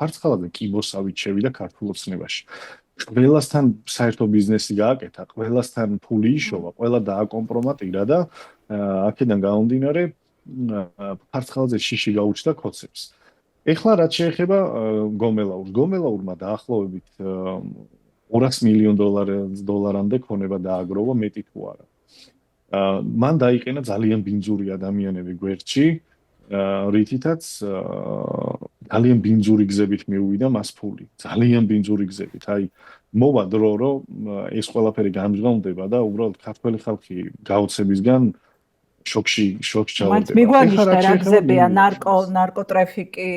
ფარცხალაძე კიბოსავით შევიდა ქართულ ოცნებაში. ყველასთან საერთო ბიზნესი გააკეთა, ყველასთან ფული იშოვა, ყველა დააკომპრომატირა და აქედან გამომდინარე ფარცხალაძე შიში გაუჩნდა ქოცებს. ეხლა რაც შეეხება გომელაურს, გომელაურმა დაახლოებით 200 მილიონ დოლარამდე ქონება დააგროვა, მეტი თუ არა. მან დაიყენა ძალიან ბინძური ადამიანები გვერდში, რითითაც ძალიან ბინძური გზებით მიუვიდა მას ფული. ძალიან ბინძური გზებით. აი, მოვა დრო, რომ ეს ყველაფერი გამჟღავნდება და უბრალოდ ქართველი ხალხი გაოცებისგან შოკში ჩავარდება. მათ მიგვანიშნა რა გზებია ნარკოტრაფიკი.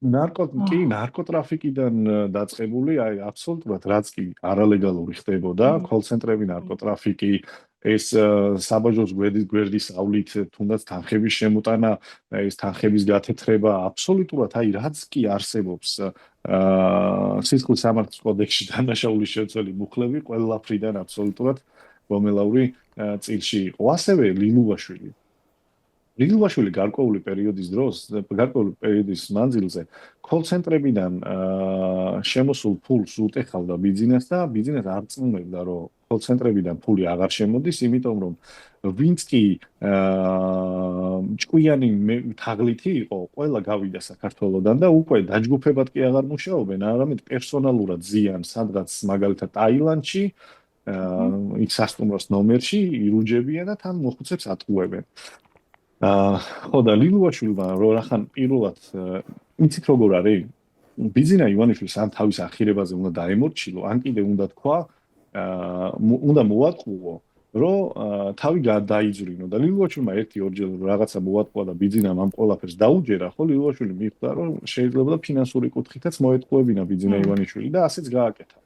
ნარკოტრაფიკიდან დაწყებული, აი აბსოლუტურად რაც კი არალეგალური ხდებოდა, კოლცენტრები ნარკოტრაფიკი, ეს საბაჟოს გვერდის ავლით თუნდაც თანხების შემოტანა, ეს თანხების გათეთრება, აბსოლუტურად აი რაც კი არსებობს სისხლის სამართლის კოდექსში დანაშაულის შეცვლილი მუხლები ყველაფრიდან აბსოლუტურად გომელაური წილში იყო. ასევე ლილუაშვილი გარკვეული პერიოდის მანძილზე კოლცენტრებიდან შემოსულ ფულს უტეხავდა ბიზნესს და ბიზნესი არ წმუნებდა, რომ კოლცენტრებიდან ფული აღარ შემოდის, იმიტომ რომ ვინც კი ჭკვიანი თაღლითი იყო, ყველა გავიდა საქართველოდან და უკვე დაჯგუფებად კი აღარ მუშაობენ, არამედ პერსონალურად ზიან სადღაც მაგალითად ტაილანდში, იქ სასტუმროს ნომერში ირუჯებიან და თან მოხუცებს ატყუებენ. ხო და ლილუაშვილმა რო რახან პირველად იცით როგორ არის? ბიზინა ივანიშვილს ან თავის ახირებაზე უნდა დაემორჩილო, ან კიდე უნდა თქვა, უნდა მოატყუო, რომ თავი გადაიძვრინო და ლილუაშვილმა ერთი-ორჯერ რაღაცა მოატყუა და ბიზინამ ამ ყველაფერს დაუჯერა, ხო ლილუაშვილი მიხვდა, რომ შეიძლება ფინანსური კუთხითაც მოეტყუებინა ბიზინა ივანიშვილი და ასეც გააკეთა.